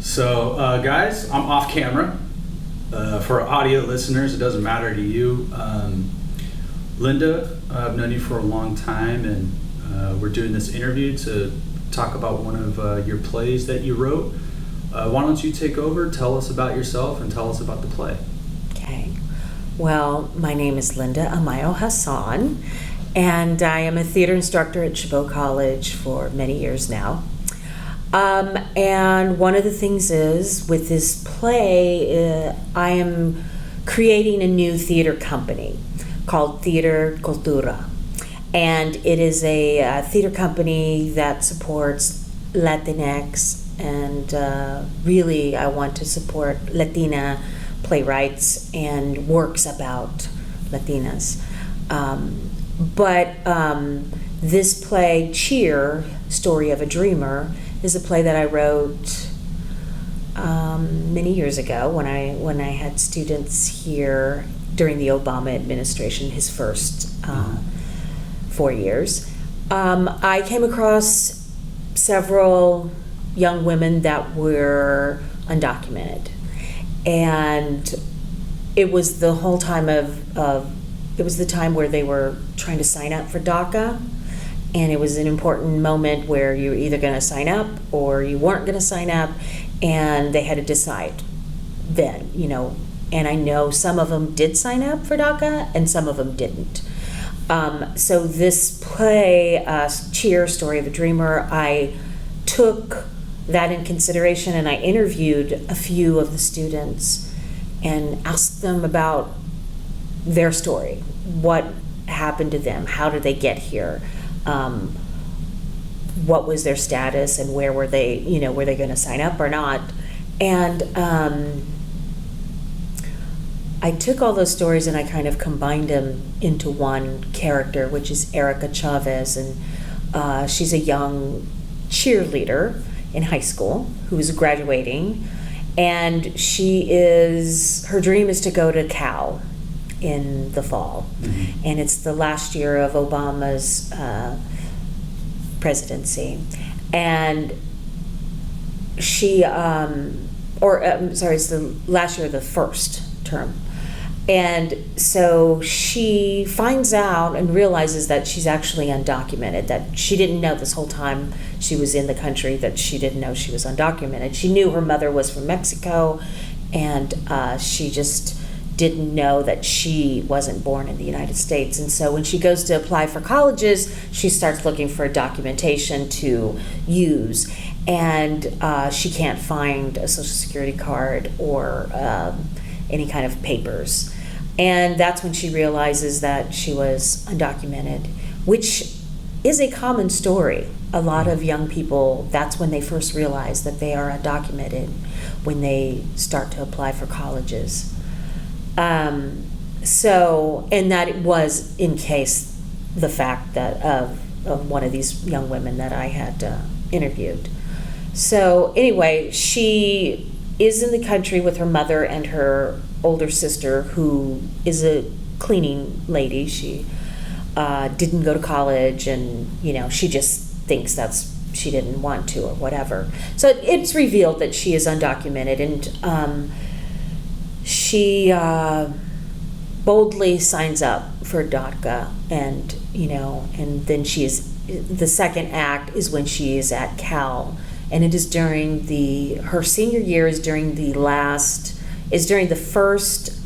Guys, I'm off camera. For our audio listeners, it doesn't matter to you. Linda, I've known you for a long time, and we're doing this interview to talk about one of your plays that you wrote. Why don't you take over, tell us about yourself, and tell us about the play. Okay. Well, my name is Linda Amayo-Hassan, and I am a theater instructor at Chabot College for many years now. And one of the things is, with this play, I am creating a new theater company called Theater Cultura. And it is a theater company that supports Latinx, and really I want to support Latina playwrights and works about Latinas. But this play, Cheer, Story of a Dreamer, is a play that I wrote many years ago when I had students here during the Obama administration, his first 4 years. I came across several young women that were undocumented, and it was the whole time it was the time where they were trying to sign up for DACA. And it was an important moment where you were either going to sign up or you weren't going to sign up, and they had to decide then, And I know some of them did sign up for DACA and some of them didn't. So this play, Cheer, Story of a Dreamer, I took that in consideration, and I interviewed a few of the students and asked them about their story. What happened to them? How did they get here? What was their status, and where were they, were they going to sign up or not? And I took all those stories and I kind of combined them into one character, which is Erica Chavez, and she's a young cheerleader in high school who is graduating, and her dream is to go to Cal in the fall. Mm-hmm. And it's the last year of Obama's presidency, and she it's the last year of the first term, and so she finds out and realizes that she's actually undocumented, that she didn't know this whole time she was in the country, that she didn't know she was undocumented. She knew her mother was from Mexico, and she just didn't know that she wasn't born in the United States. And so when she goes to apply for colleges, she starts looking for documentation to use, and she can't find a Social Security card or any kind of papers. And that's when she realizes that she was undocumented, which is a common story. A lot of young people, that's when they first realize that they are undocumented, when they start to apply for colleges. And that it was in case the fact that of one of these young women that I had interviewed. So anyway, she is in the country with her mother and her older sister, who is a cleaning lady. She didn't go to college, and she just thinks she didn't want to or whatever. So it's revealed that she is undocumented, and she boldly signs up for DACA, and then the second act is when she is at Cal, and it is during her senior year is during the first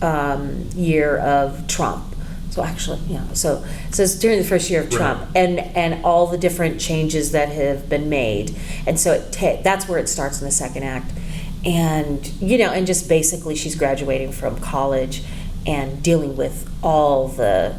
year of Trump. So actually, so it's during the first year of Trump, right. and all the different changes that have been made, and so that's where it starts in the second act. And and just basically she's graduating from college and dealing with all the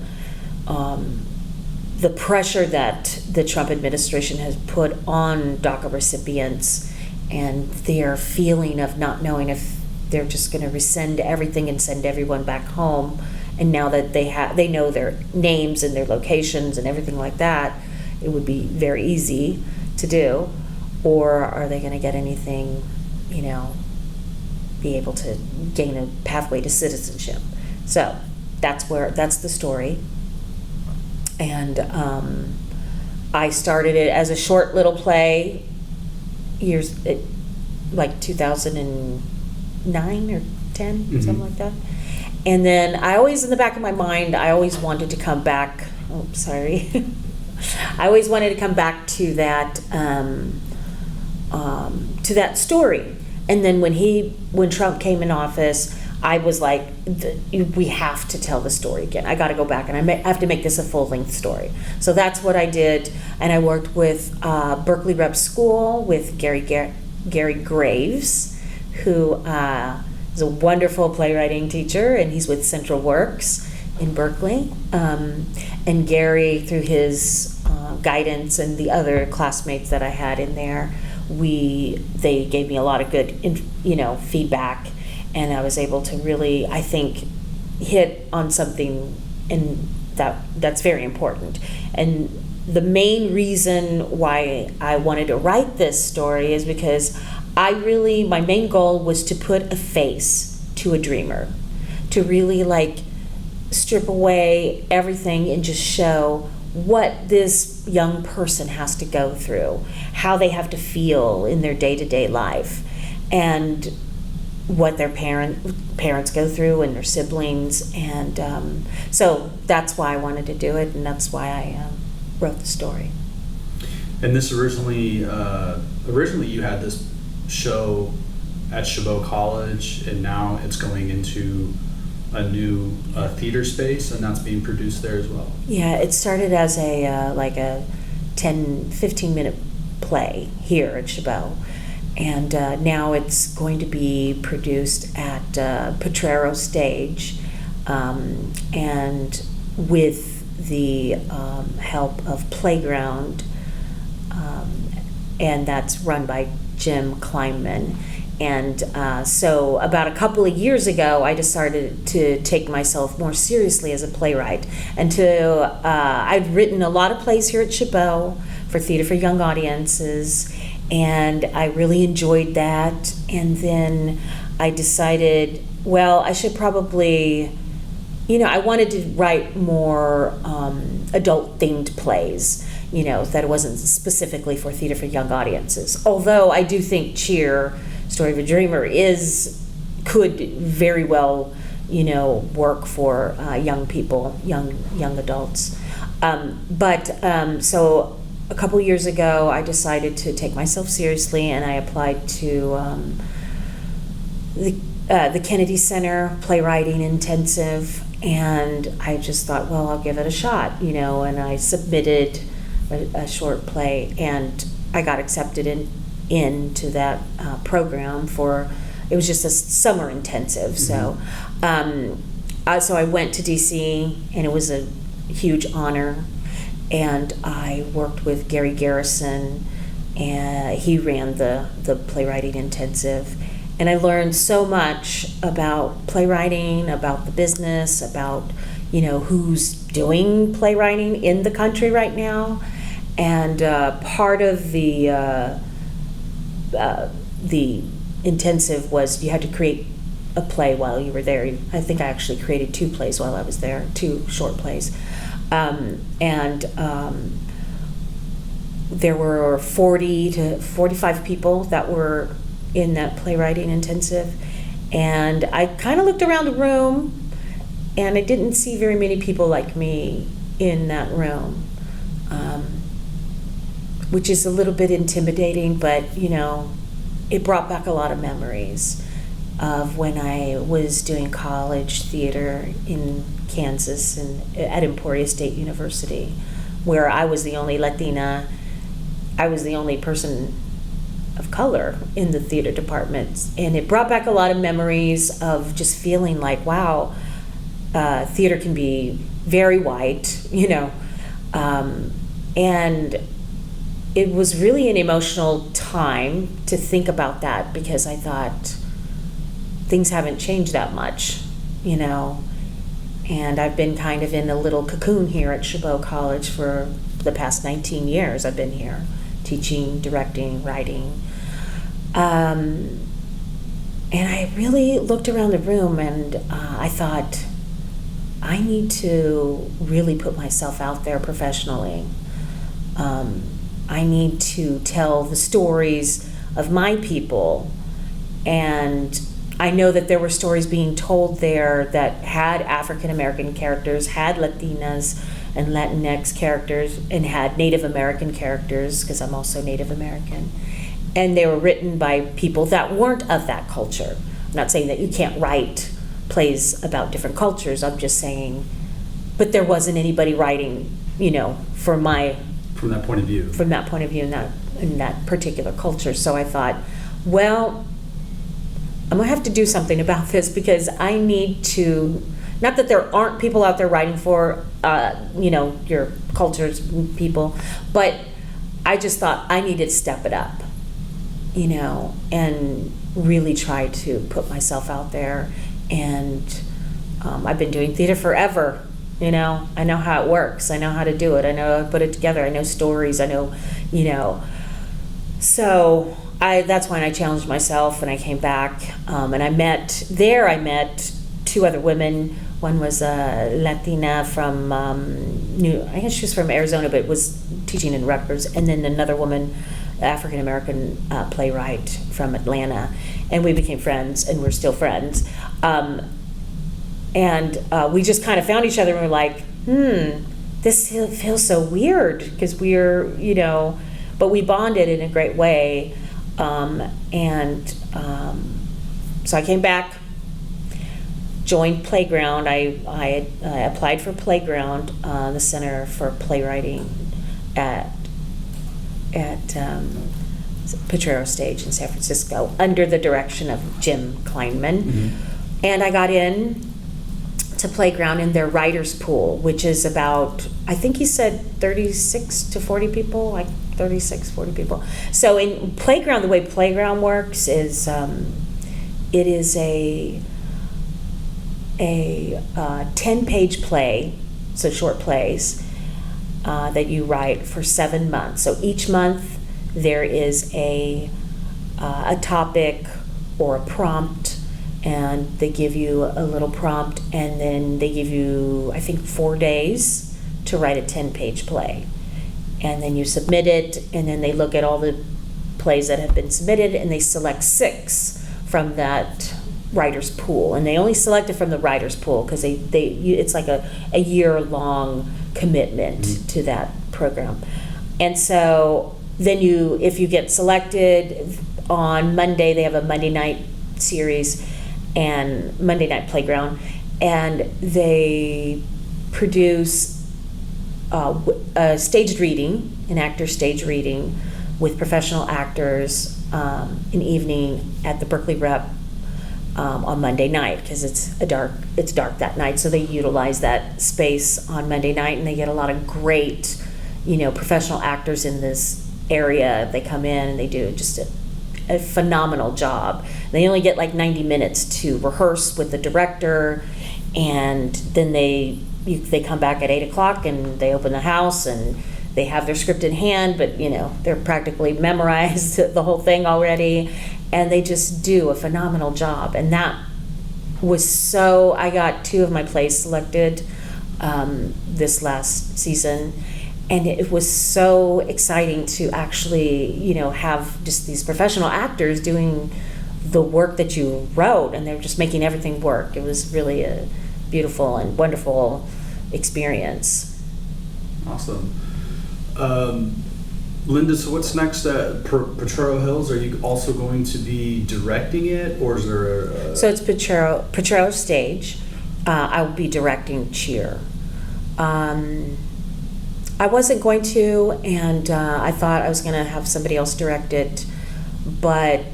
pressure that the Trump administration has put on DACA recipients, and their feeling of not knowing if they're just going to rescind everything and send everyone back home. And now that they know their names and their locations and everything like that, it would be very easy to do. Or are they going to get anything, be able to gain a pathway to citizenship? So that's the story. And I started it as a short little play like 2009 or 10, Mm-hmm. something like that. And then I always, in the back of my mind, I always wanted to come back. Oh, sorry. I always wanted to come back to that story. And then when Trump came in office, I was like, we have to tell the story again. I got to go back and I have to make this a full-length story. So that's what I did. And I worked with Berkeley Rep School with Gary Graves, who is a wonderful playwriting teacher, and he's with Central Works in Berkeley. And Gary, through his guidance and the other classmates that I had in there, they gave me a lot of good, feedback. And I was able to really, I think, hit on something that's very important. And the main reason why I wanted to write this story is because my main goal was to put a face to a dreamer, to really strip away everything and just show what this young person has to go through, how they have to feel in their day-to-day life, and what their parents go through and their siblings. And so that's why I wanted to do it, and that's why I wrote the story. And this originally you had this show at Chabot College, and now it's going into a new theater space, and that's being produced there as well. Yeah, it started as a 10-15 minute play here at Chabot. And now it's going to be produced at Potrero Stage, and with the help of PlayGround, and that's run by Jim Kleinman. And so about a couple of years ago, I decided to take myself more seriously as a playwright. And I'd written a lot of plays here at Chabot for Theater for Young Audiences, and I really enjoyed that. And then I decided, well, I should probably, I wanted to write more adult-themed plays, that it wasn't specifically for Theater for Young Audiences. Although I do think Cheer, Story of a Dreamer, could very well, work for young people, young adults. So a couple years ago, I decided to take myself seriously, and I applied to the Kennedy Center Playwriting Intensive, and I just thought, well, I'll give it a shot, and I submitted a short play, and I got accepted into that program it was just a summer intensive. Mm-hmm. So I went to DC, and it was a huge honor. And I worked with Gary Garrison, and he ran the playwriting intensive. And I learned so much about playwriting, about the business, about, who's doing playwriting in the country right now. And part of the intensive was you had to create a play while you were there. I think I actually created 2 plays while I was there, 2 short plays. There were 40 to 45 people that were in that playwriting intensive, and I kind of looked around the room, and I didn't see very many people like me in that room, which is a little bit intimidating, but it brought back a lot of memories of when I was doing college theater in Kansas and at Emporia State University, where I was the only Latina. I was the only person of color in the theater department, and it brought back a lot of memories of just feeling like, wow, theater can be very white, and it was really an emotional time to think about that, because I thought things haven't changed that much, and I've been kind of in a little cocoon here at Chabot College for the past 19 years. I've been here teaching, directing, writing. And I really looked around the room, and I thought, I need to really put myself out there professionally. I need to tell the stories of my people And I know that there were stories being told there that had African American characters, had Latinas and Latinx characters, and had Native American characters, because I'm also Native American. And they were written by people that weren't of that culture. I'm not saying that you can't write plays about different cultures. I'm just saying, but there wasn't anybody writing, from that point of view. From that point of view in that particular culture. So I thought, well, I'm gonna have to do something about this, because I need to, not that there aren't people out there writing for, your cultures, people, but I just thought I needed to step it up, and really try to put myself out there. And I've been doing theater forever, I know how it works. I know how to do it. I know how to put it together. I know stories. I know, So that's when I challenged myself, and I came back, and I met 2 other women. One was a Latina from I guess she was from Arizona, but was teaching in Rutgers, and then another woman, African American playwright from Atlanta, and we became friends, and we're still friends. And we just kind of found each other, and we're like, this feels so weird, because we're, but we bonded in a great way. So I came back, joined PlayGround. I applied for PlayGround, the Center for Playwriting at Potrero Stage in San Francisco, under the direction of Jim Kleinman. Mm-hmm. And I got in to PlayGround in their writers pool, which is about, I think he said 36 to 40 people, like 36, 40 people. So in PlayGround, the way PlayGround works is it is a 10-page play, so short plays, that you write for 7 months. So each month there is a topic or a prompt, and they give you a little prompt, and then they give you, I think, 4 days to write a 10-page play. And then you submit it, and then they look at all the plays that have been submitted, and they select 6 from that writer's pool. And they only select it from the writer's pool because it's like a year-long commitment to that program. And so then if you get selected, on Monday, they have a Monday night series and Monday night PlayGround, and they produce a staged reading, an actor stage reading with professional actors, an evening at the Berkeley Rep on Monday night, because it's dark that night. So they utilize that space on Monday night, and they get a lot of great, professional actors in this area. They come in and they do just a phenomenal job. They only get like 90 minutes to rehearse with the director, and then they come back at 8 o'clock and they open the house and they have their script in hand, but they're practically memorized the whole thing already, and they just do a phenomenal job. And that was so, I got 2 of my plays selected this last season, and it was so exciting to actually have just these professional actors doing the work that you wrote, and they're just making everything work. It was really a beautiful and wonderful experience. Awesome. Linda, so what's next at Potrero Hills? Are you also going to be directing it, or is there So it's Potrero Stage. I will be directing Cheer. I wasn't going to, and I thought I was going to have somebody else direct it, but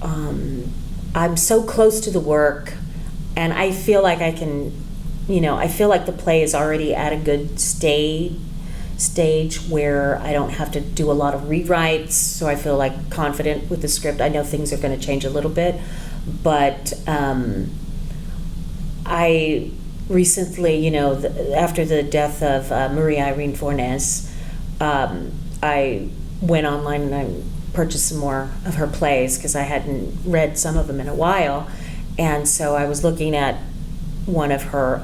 I'm so close to the work, and I feel like I can, I feel like the play is already at a good stage where I don't have to do a lot of rewrites, so I feel like confident with the script. I know things are going to change a little bit, but I recently, after the death of Maria Irene Fornes, I went online and I purchased some more of her plays because I hadn't read some of them in a while, and so I was looking at one of her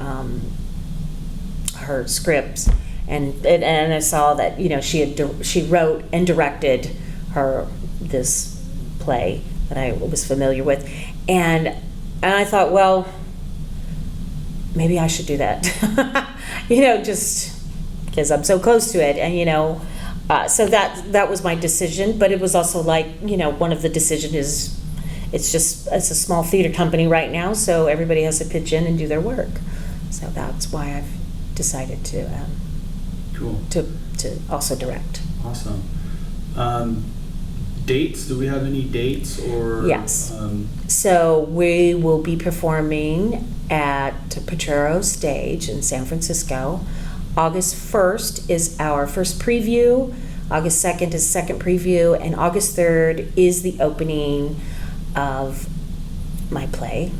scripts, and I saw that she wrote and directed this play, that I was familiar with. And I thought, well, maybe I should do that. Just because I'm so close to it. And, so that was my decision. But it was also like, one of the decision is, it's a small theater company right now, so everybody has to pitch in and do their work. So that's why I've decided to cool. to also direct. Awesome. Dates? Do we have any dates or? Yes. So we will be performing at Potrero Stage in San Francisco. August 1st is our first preview. August 2nd is second preview, and August 3rd is the opening of my play.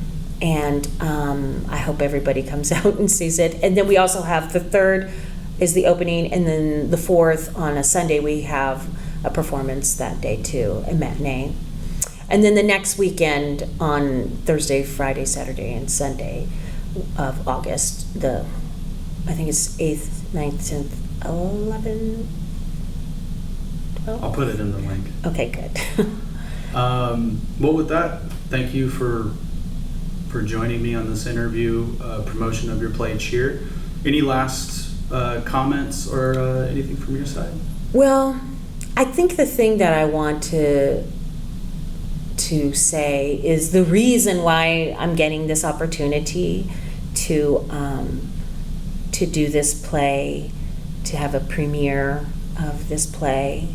And I hope everybody comes out and sees it. And then we also have the 3rd is the opening, and then the 4th on a Sunday we have a performance that day too, a matinee. And then the next weekend on Thursday, Friday, Saturday, and Sunday of August, I think it's 8th, 9th, 10th, 11th, 12th? I'll put it in the link. Okay, good. Well, with that, thank you for joining me on this interview, promotion of your play, Cheer. Any last comments or anything from your side? Well, I think the thing that I want to say is the reason why I'm getting this opportunity to do this play, to have a premiere of this play,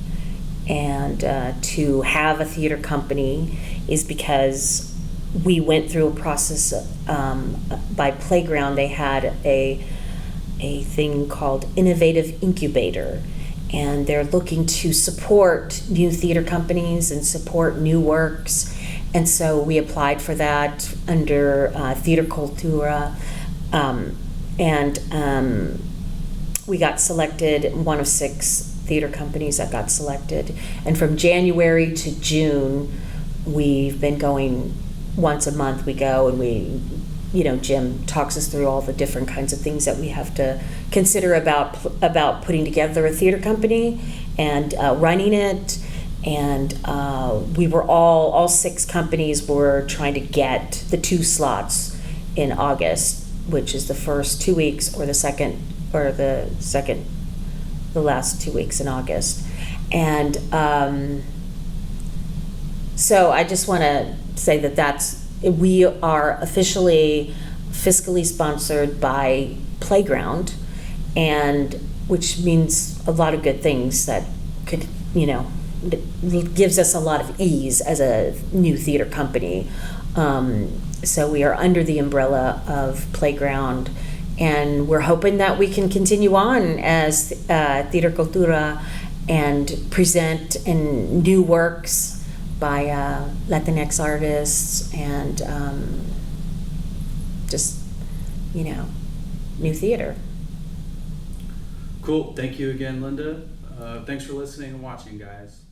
and to have a theater company is because we went through a process by PlayGround. They had a thing called Innovative Incubator, and they're looking to support new theater companies and support new works. And so we applied for that under Theater Cultura, and we got selected, one of 6 theater companies that got selected. And from January to June, we've been going once a month. We go and Jim talks us through all the different kinds of things that we have to consider about putting together a theater company and running it. And we were all 6 companies were trying to get the 2 slots in August, which is the first 2 weeks or the last 2 weeks in August. And so I just want to say that we are officially fiscally sponsored by PlayGround, and which means a lot of good things that could, gives us a lot of ease as a new theater company. So we are under the umbrella of PlayGround, and we're hoping that we can continue on as Theater Cultura and present in new works by Latinx artists and just, new theater. Cool. Thank you again, Linda. Thanks for listening and watching, guys.